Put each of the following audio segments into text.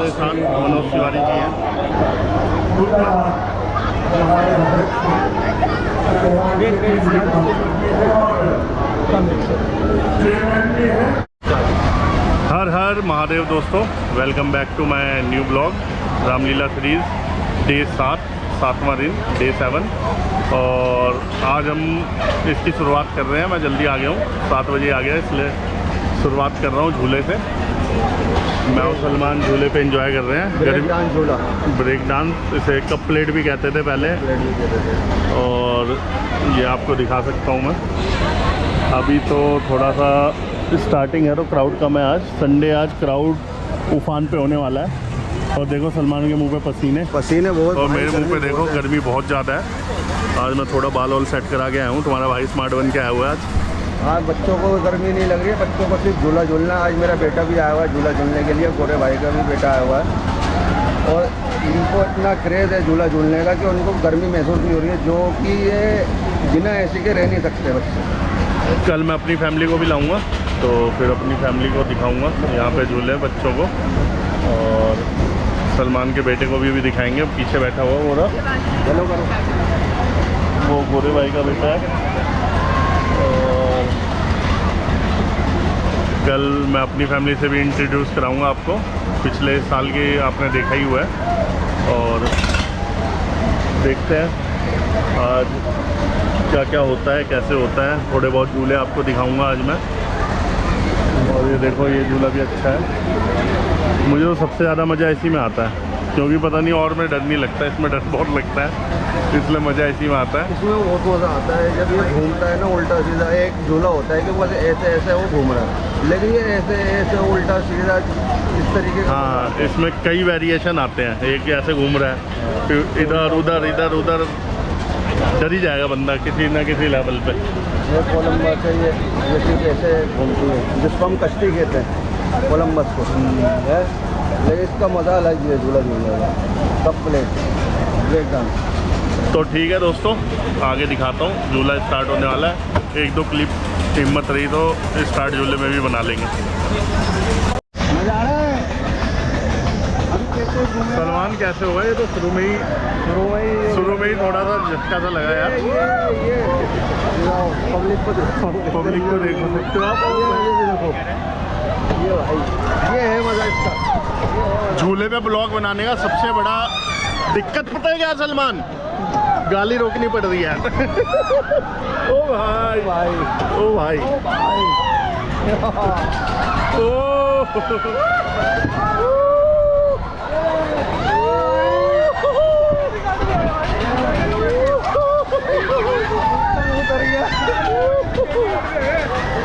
हमारे साथ मनोज तिवारी जी हैं। हर हर महादेव दोस्तों, welcome back to my new blog Ramlila series day 7वां दिन, डे 7। और आज हम इसकी शुरुआत कर रहे हैं। मैं जल्दी आ गया हूँ, 7 बजे आ गया, इसलिए शुरुआत कर रहा हूँ झूले से। मैं और सलमान झूले पे एंजॉय कर रहे हैं। ब्रेक डांस झूला, ब्रेक डांस, इसे कप प्लेट भी कहते थे पहले। और ये आपको दिखा सकता हूँ मैं। अभी तो थोड़ा सा स्टार्टिंग है तो क्राउड कम है। आज संडे, आज क्राउड उफान पे होने वाला है। और देखो सलमान के मुंह पे पसीने बहुत, और मेरे मुंह पे देखो गर्मी बहुत ज़्यादा है। आज मैं थोड़ा बाल वाल सेट करा के आया हूँ। तुम्हारा भाई स्मार्ट बन के आया हुआ है आज। आज बच्चों को गर्मी नहीं लग रही है, बच्चों को सिर्फ झूला झूलना। आज मेरा बेटा भी आया हुआ है झूला झूलने के लिए, गोरे भाई का भी बेटा आया हुआ है। और इनको इतना क्रेज़ है झूला झूलने का कि उनको गर्मी महसूस नहीं हो रही है, जो कि ये बिना एसी के रह नहीं सकते बच्चे। कल मैं अपनी फैमिली को भी लाऊंगा, तो फिर अपनी फैमिली को दिखाऊंगा यहाँ पे झूले बच्चों को। और सलमान के बेटे को भी दिखाएंगे, पीछे बैठा हुआ वो रहा, चलो करो, वो गोरे भाई का बेटा है। और कल मैं अपनी फैमिली से भी इंट्रोड्यूस कराऊंगा आपको। पिछले साल के आपने देखा ही हुआ है। और देखते हैं आज क्या क्या होता है, कैसे होता है। थोड़े बहुत झूले आपको दिखाऊंगा आज मैं। और ये देखो, ये झूला भी अच्छा है। मुझे तो सबसे ज़्यादा मज़ा इसी में आता है, क्योंकि पता नहीं और में डर नहीं लगता, इसमें डर बहुत लगता है, इसलिए मज़ा इसी में आता है। इसमें बहुत मज़ा आता है जब ये घूमता है ना उल्टा सीधा। एक झूला होता है कि बस ऐसे ऐसे वो घूम रहा है, लेकिन ये ऐसे ऐसे उल्टा सीधा इस तरीके का। हाँ, इसमें कई वेरिएशन आते हैं। एक ऐसे घूम रहा है, फिर इधर उधर इधर उधर, डर ही जाएगा बंदा किसी ना किसी लेवल पे। ये कोलंबस है, ये चीज़ ऐसे घूमती है, जिसको हम कश्ती कहते हैं, कोलंबस को है। लेकिन इसका मज़ा अलग ही है झूला झूलने का। Cup plate, break dance. तो ठीक है दोस्तों, आगे दिखाता हूँ। झूला स्टार्ट होने वाला है। 1-2 क्लिप हिम्मत रही तो स्टार्ट झूले में भी बना लेंगे। मज़ा आ रहा है। अभी कैसे घूमे सलमान कैसे हुआ? ये तो शुरू में ही थोड़ा सा झटका सा लगा यार। ये पब्लिक को देखो सकते हो आप। ये देखो, ये भाई, ये है मज़ा इसका। झूले पे ब्लॉग बनाने का सबसे बड़ा दिक्कत पता है क्या सलमान? गाली रोकनी पड़ रही है। ओ भाई, ओ भाई,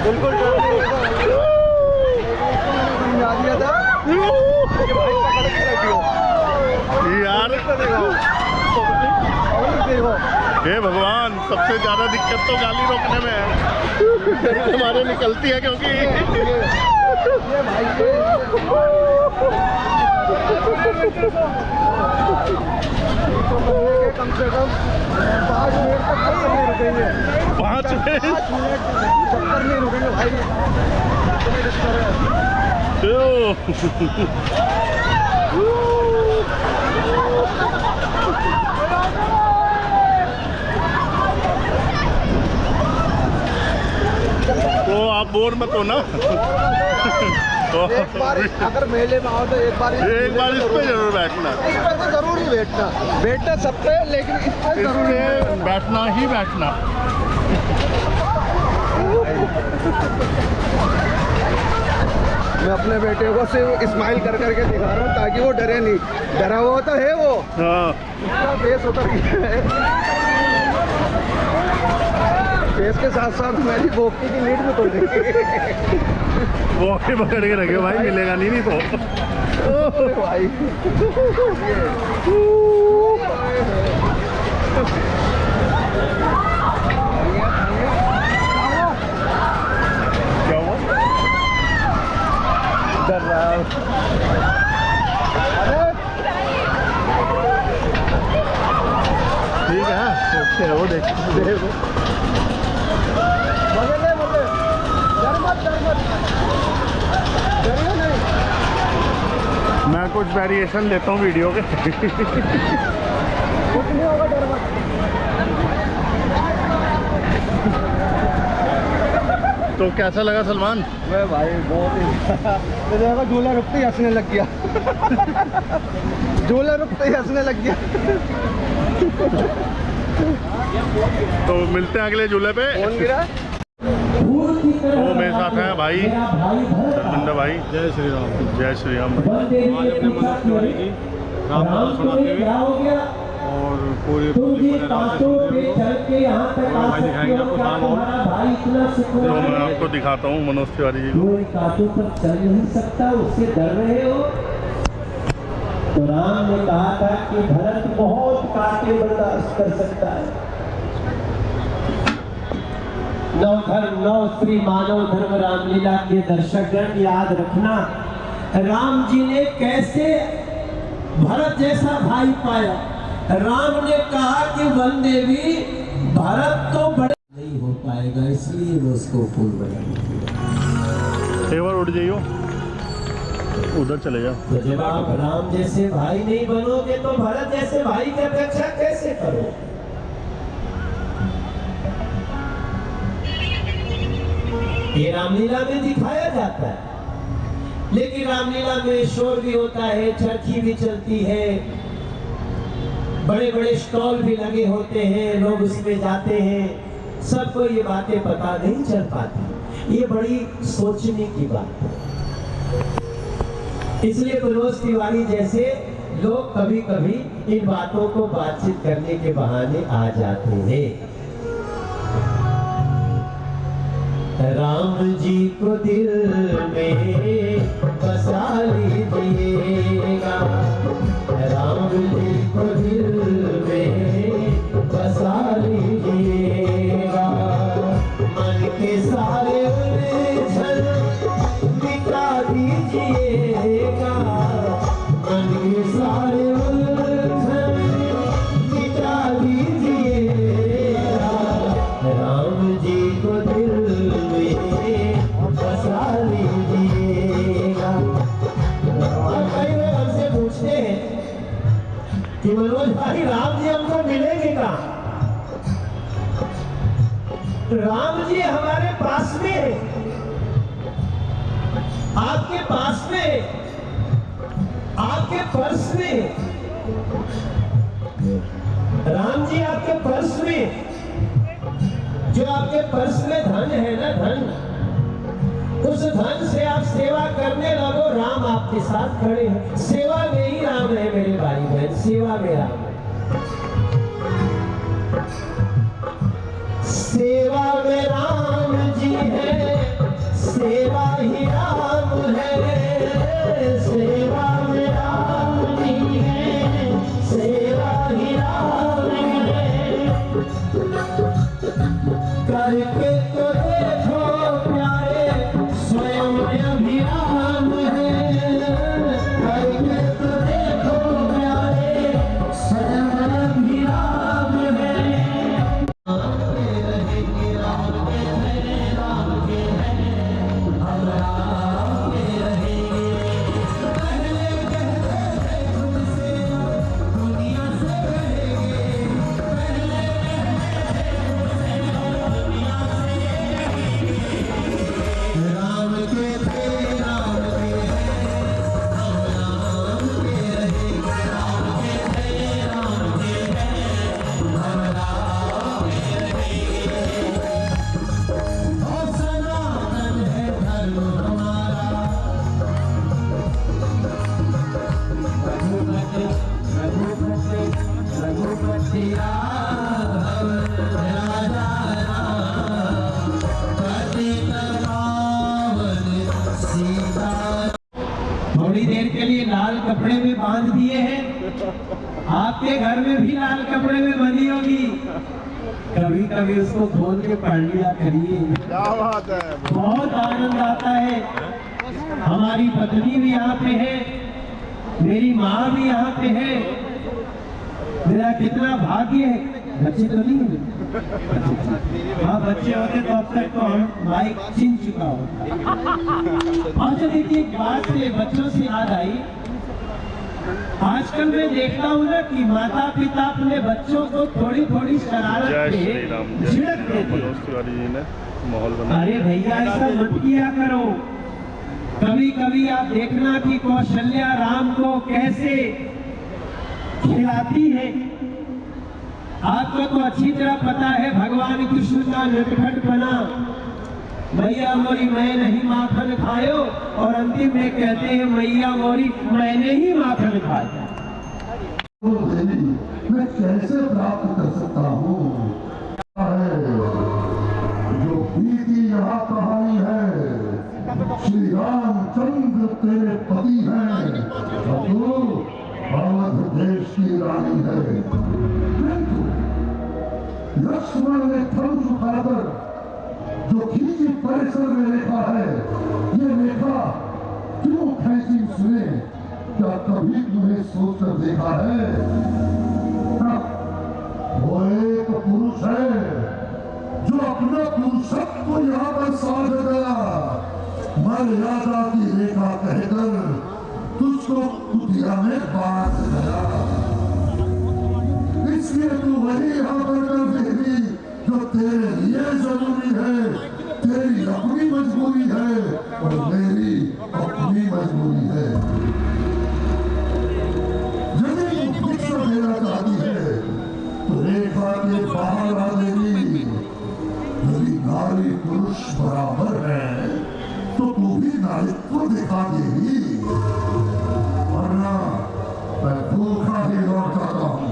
बिल्कुल यार हे भगवान, सबसे ज़्यादा दिक्कत तो गाली रोकने में है। हमारे निकलती है क्योंकि ये भाई कम से कम 5 मिनट तक चक्कर नहीं रुकेंगे। 5 मिनट चक्कर नहीं रुकेंगे भाई। तो आप बोर मत हो ना। एक बार अगर मेले में आओ तो एक बार इस पे जरूर बैठना। इस पे तो जरूर ही बैठना सब पे, लेकिन इस पे जरूर बैठना ही बैठना। मैं अपने बेटे को सिर्फ स्माइल कर करके दिखा रहा हूँ ताकि वो डरे नहीं। डरा हुआ तो है वो, उसका फेस उतर गया है। फेस के साथ साथ मेरी बोकी की लीड भी तोड़ देगी। वो आके पकड़ के रखे भाई, मिलेगा नहीं तो। भाई क्या हुआ? डर रहा है। ठीक है, ओके है वो। देखो मैं कुछ वेरिएशन लेता हूँ वीडियो के। कुछ नहीं होगा, डर मत। तो कैसा लगा सलमान? मैं भाई बहुत ही तो देखो, झूला रुकते ही हंसने लग गया। झूला रुकते ही हंसने लग गया। तो मिलते हैं अगले झूले पे। कौन गिरा? तो मेरे साथ हैं भाई धर्मेंद्र भाई। जय श्री राम। जय श्री राम। आज अपने मनोज तिवारी जी रामदास सुनाते हुए और पूरे भाई दिखाएंगे आपको शाम और तो मैं आपको दिखाता हूँ मनोज तिवारी जी को। कांटों पर चल नहीं सकता, उससे डर रहे हो। तो राम ने कहा था कि भरत बहुत कांटे बर्दाश्त कर सकता है। नव धर्म नव श्री मानव धर्म रामलीला के दर्शकगण याद रखना, राम जी ने कैसे भरत जैसा भाई पाया। राम ने कहा कि वन देवी भरत तो बड़े नहीं हो पाएगा, इसलिए मैं उसको फूल बना। एक बार उठ जाइयो, उधर चले जाओ। तो जब आप राम जैसे भाई नहीं बनोगे तो भरत जैसे भाई की अपेक्षा कैसे करो। ये रामलीला में दिखाया जाता है, लेकिन रामलीला में शोर भी होता है, चरखी भी चलती है, बड़े बड़े स्टॉल भी लगे होते हैं, लोग उसमें जाते हैं। सबको ये बातें पता नहीं चल पाती। ये बड़ी सोचने की बात है। इसलिए मनोज तिवारी जैसे लोग कभी कभी इन बातों को बातचीत करने के बहाने आ जाते हैं। राम जी को दिल में बसा लीजिएगा, राम जी को दिल में बसा लीजिएगा, मन के सारे उलझन मिटा दीजिएगा, मन के सारे उलझन मिटा दीजिएगा, राम जी को दिल में बसा लीजिएगा। और कई लोग हमसे पूछते हैं कि मनोज भाई राम जी हमको मिलेंगे कहाँ? राम जी हमारे पास में है, आपके पास में, आपके पर्स में। राम जी आपके पर्स में, जो आपके पर्स में धन है ना, धन, उस धन से आप सेवा करने लगो, राम आपके साथ खड़े हैं। सेवा में ही राम है मेरे भाई बहन, सेवा में राम है। सेवा में राम जी है, सेवा ही राम है, सेवा में राम जी है, सेवा ही राम है। करके तो देखो प्यारे, स्वयं अभिराम है, करके तो देखो प्यारे, स्वयं अभिराम है। थोड़ी देर के लिए लाल कपड़े में बांध दिए हैं। आपके घर में भी लाल कपड़े में बंधी होगी, कभी कभी उसको खोल के पढ़ लिया करिए। क्या बात है, बहुत आनंद आता है। हमारी पत्नी भी यहाँ पे है, मेरी माँ भी यहाँ पे है। मेरा कितना भाग्य है। बच्चे तो नहीं है? हाँ, बच्चे होते तो अब तक तो हम माइक छीन चुका होता। और जो देखिए, एक बात से बच्चों से याद आई आजकल मैं देखता हूँ ना कि माता पिता अपने बच्चों को थोड़ी थोड़ी शरारत जय पे श्री राम। जय झिड़क श्री राम। देते हैं। मनोज तिवारी जी ने माहौल बनाया। अरे भैया ऐसा मत किया करो। कभी कभी आप देखना कि कौशल्या राम को कैसे खिलाती है। आपको तो अच्छी तरह पता है भगवान कृष्ण का नटखट बना मैया मोरी मैं नहीं माखन खायो, और अंतिम में कहते हैं मैया मोरी मैंने ही माखन खाया। वो देवी मैं कैसे प्राप्त कर सकता हूँ? जो बीती यहाँ कहानी है, श्री रामचंद्र तेरे पति हैं और तू अवध देश की रानी है। किंतु लक्ष्मण ने धनुष उठाकर जो खींची परिसर में रेखा है, ये रेखा क्यों खींची उसने? क्या कभी तुम्हें सोचकर देखा है? वो एक पुरुष है जो अपना पुरुषत्व यहाँ पर साध गया, मर्यादा की रेखा कहकर तुझको कुटिया में बांध गया। इसलिए तू वही यहाँ पर कर देगी जो तेरे लिए जरूरी है। तेरी अपनी मजबूरी है और मेरी अपनी मजबूरी है। यदि तू भिक्षा देना चाहती है तो रेखा के बाहर आ देगी। यदि नारी पुरुष बराबर है तो तू भी नारित्व दिखा देगी, वरना मैं भूखा ही लौट जाता हूँ।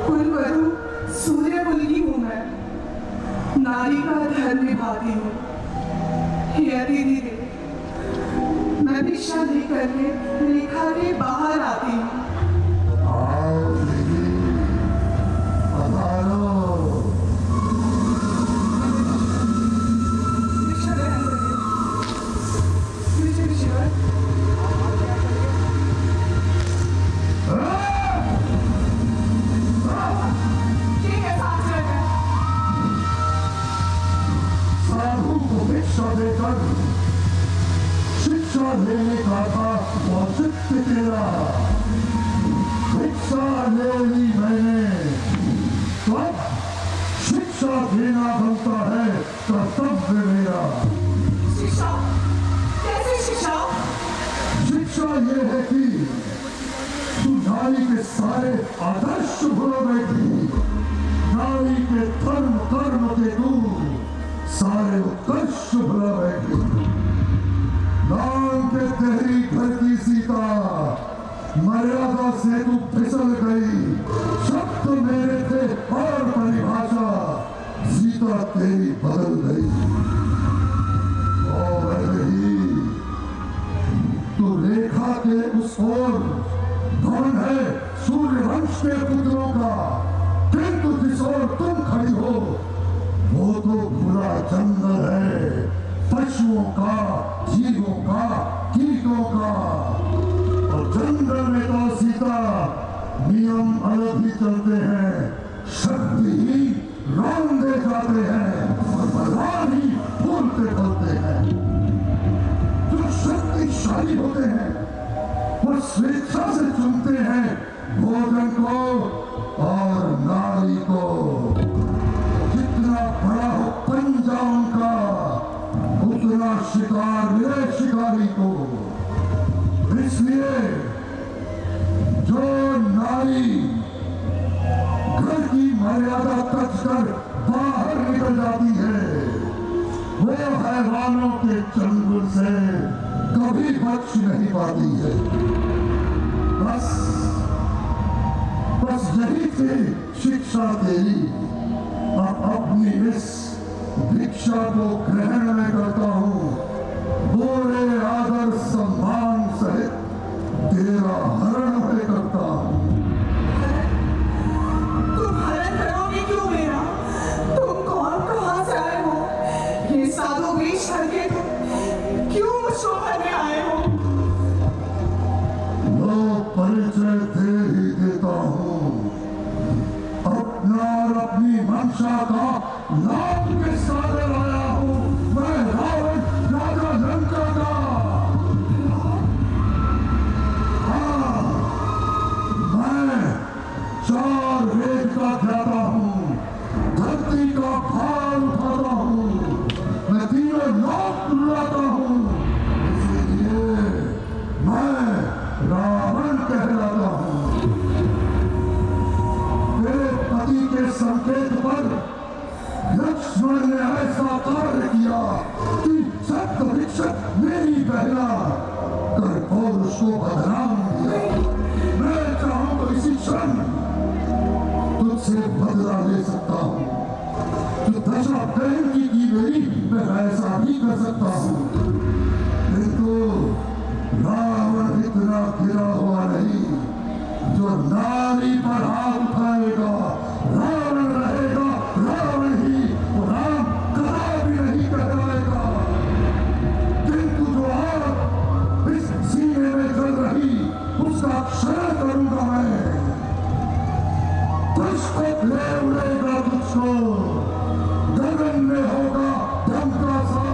कुलवधू सूर्यकुल की हूँ मैं, नारी का धर्म निभाती हूँ। यदि दीदी मैं भिक्षा नहीं करके रेखा के बाहर आती हूँ। आओ देवी, पधारो। भिक्षा ग्रहण करिए। विजय विजय ठीक है, साथ चलते हैं। साधु को भिक्षा देकर शिक्षा लेने का था औचित्य तेरा। भिक्षा ले ली मैंने तो अब शिक्षा देना बनता है कर्तव्य मेरा। शिक्षा? कैसी शिक्षा? शिक्षा ये है कि तू नारी के सारे आदर्श भूल बैठी। नारी के धर्म कर्म के तू सारे उत्कर्ष भूल बैठी। नाम के तेरी घर की सीता मर्यादा से तू फिसल गई। शब्द मेरे थे और परिभाषा सीता तेरी बदल गई। और रही तो रेखा के उस ओर धन है सूर्यवंश के पुत्रों का, किंतु जिस ओर तुम खड़ी हो वो तो पूरा जंगल है, पशुओं का, जीवों का, कीटों का। और जंगल में तो सीता नियम अलग ही चलते हैं, शक्ति ही रौंदे जाते हैं और बलवान ही फूलते फलते हैं। जो शक्तिशाली होते हैं वो स्वेच्छा से चुनते हैं भोजन को और नारी को। जितना बड़ा हो पंजा उनका उतना शिकार मिले शिकारी को। इसलिए जो नारी घर की मर्यादा तक कर बाहर निकल जाती है वो हैवानों के चंगुल से कभी बच नहीं पाती है। बस यही थी शिक्षा तेरी। अब अपनी इस भिक्षा को ग्रहण में करता हूँ। पूरे आदर सम्मान सहित तेरा हरण में करता हूँ। तुम हरण करोगे क्यों मेरा? तुम कौन, कहाँ से आए हो? ये साधु वेश करके तुम क्यों मुझको भरने आए हो? लो परिचय दे ही देता हूँ। अपना और अपनी मंशा का नाम के साथ आया हूँ। मैं रावण कहला कर पौरुष को बदनाम किया। मैं चाहूं तो इसी क्षण तुझसे बदला ले सकता हूं। जो दशा बहन की मेरी मैं ऐसा भी कर सकता हूं, किंतु रावण इतना गिरा हुआ नहीं जो नारी पर हाथ उठाएगा। रावण रहेगा रावण ही, राम कभी नहीं कहलाएगा। किंतु जो आग इस सीने में जल रही उसका क्षय करूंगा मैं। पुष्प ले उड़ेगा तुझको, गगन में होगा धमका सा।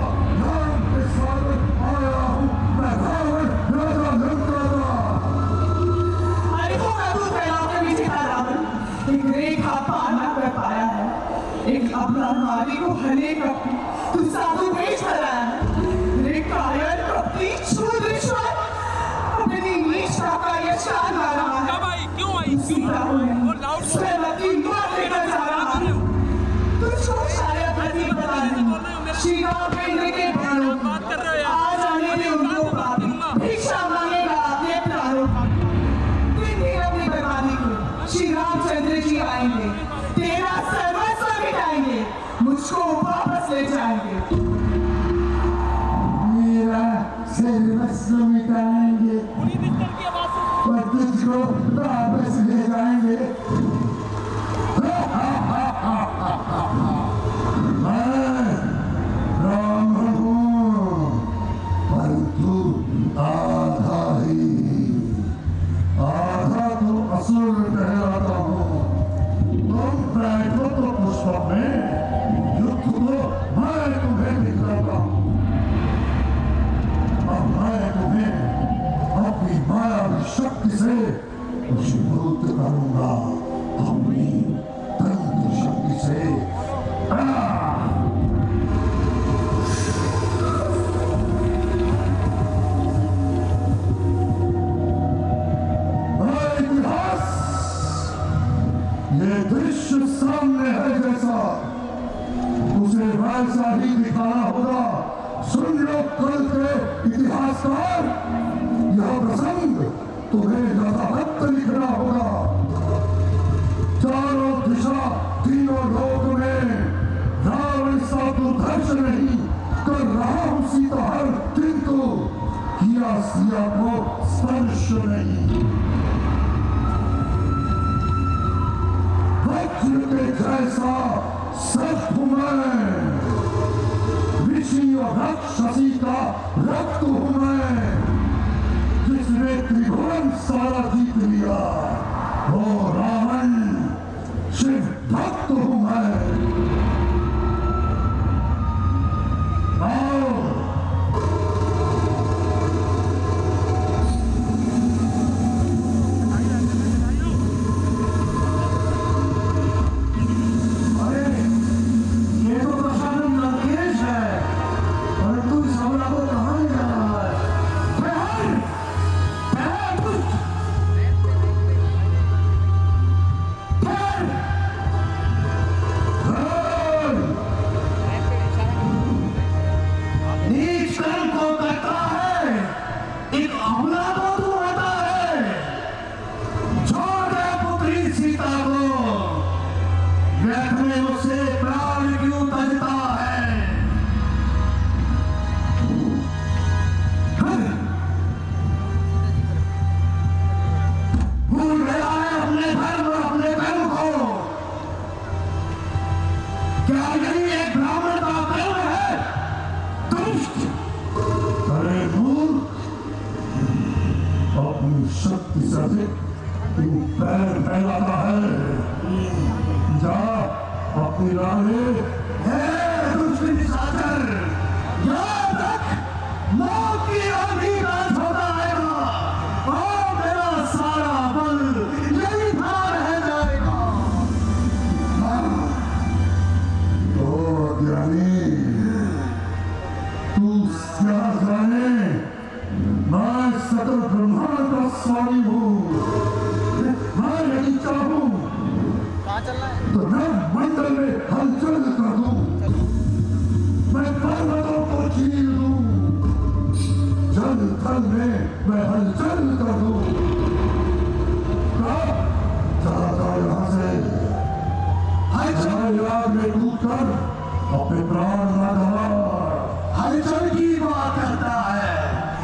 राम के स्वागत आया हूं मैं, रावण राजा लंका का। अरे वो प्रभु फैलाव के पीछे था रावण, एक रेखा पार न कर पाया है। एक अपना नारी को हले का तू साधु भेज कराया है। रे कायर कपटी शूद्रेश्वर अपनी निष्ठा का यशान गा रहा है। क्यों आई स्वयंवती मार लेकर जा रहा है। तुझको शायद नहीं पता नहीं, श्री रामचंद्र के बाणों आ जाने में उनको बात भिक्षा मांगेगा अपने प्राणों का। तुझे अपनी बर्बादी को श्री रामचंद्र जी आएंगे, तेरा सर्वस्व मिटाएंगे, मुझको वापस ले जाएंगे। मेरा सर्वस्व मिटाएंगे और तुझको वापस ले जाएंगे। मैं राम हूं, परंतु आधा ही, आधा तो असुर कहलाता हूं। तुम बैठो तो पुष्प में, युद्ध को मैं तुम्हें दिखलाता हूं। अब मैं तुम्हें अपनी मायावी शक्ति से वशीभूत करूंगा, अपनी तंत्र शक्ति से। इतिहास ये दृश्य सामने है जैसा, उसे वैसा ही दिखाना होगा। सुन लो कल के इतिहासकार, यह प्रसंग तुम्हें यथावत लिखना होगा। चारों दिशा तीनों लोक में रावण सा दुर्धर्ष नहीं कर रहा हूं सीताहर, किंतु किया सिया को स्पर्श नहीं। वज्र के जैसा सख्त हूं मैं, ऋषि और राक्षसी का रक्त हूं मैं। जिसने त्रिभुवन सारा जीत लिया वो रावण शिव भक्त हूं मैं। आओ शक्ति से तू पैर फैलाता है। जा अपनी रानी दुश्मन निशाचर, याद रख मौत की आंधी का झोंका आएगा और मेरा सारा बल यही था रह जाएगा। तो रानी तू क्या जाने, मैं सकल ब्रह्मांड का स्वामी हूँ। मैं यदि चाहूँ तो नव मंडल में हलचल कर दूँ, मैं पर्वतों को चीर दूँ। थल में मैं हलचल कर दूं। चला जाओ यहाँ से, हलचल याद में कूदकर अपने प्राण न गवा। हलचल की बात करता है,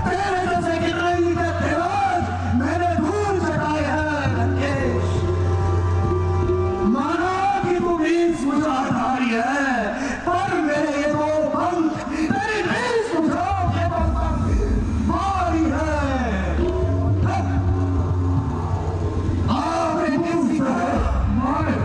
तेरे जैसे कितने ही देवाज मैंने धूल चटाए हैं लंकेश। माना कि तू 20 मुजराधारी है, पर मेरे ये दो पंख तेरी 20 मुजराओं के मारी है। आपने किसी को मारे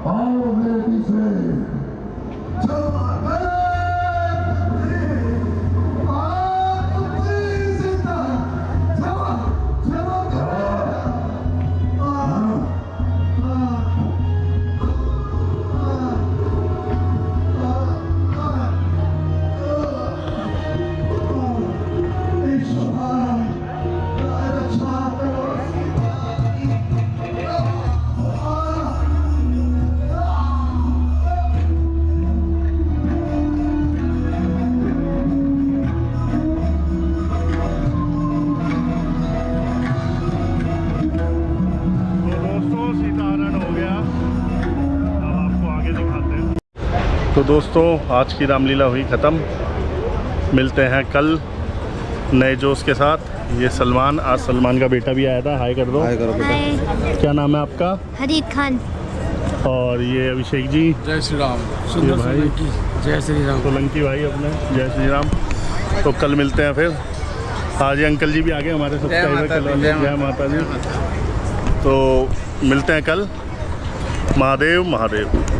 आओ मेरे पीछे। तो दोस्तों आज की रामलीला हुई ख़त्म। मिलते हैं कल नए जोश के साथ। ये सलमान, आज सलमान का बेटा भी आया था। हाय कर दो। हाय करो बेटा। हाय, क्या नाम है आपका? हरीद खान। और ये अभिषेक जी। जय श्री राम। ये भाई जय श्री राम। सोलंकी भाई अपने। जय श्री राम। तो कल मिलते हैं फिर। आज ये अंकल जी भी आ गए हमारे सब्सक्राइबर कल। जय माता दी। तो मिलते हैं कल। महादेव महादेव।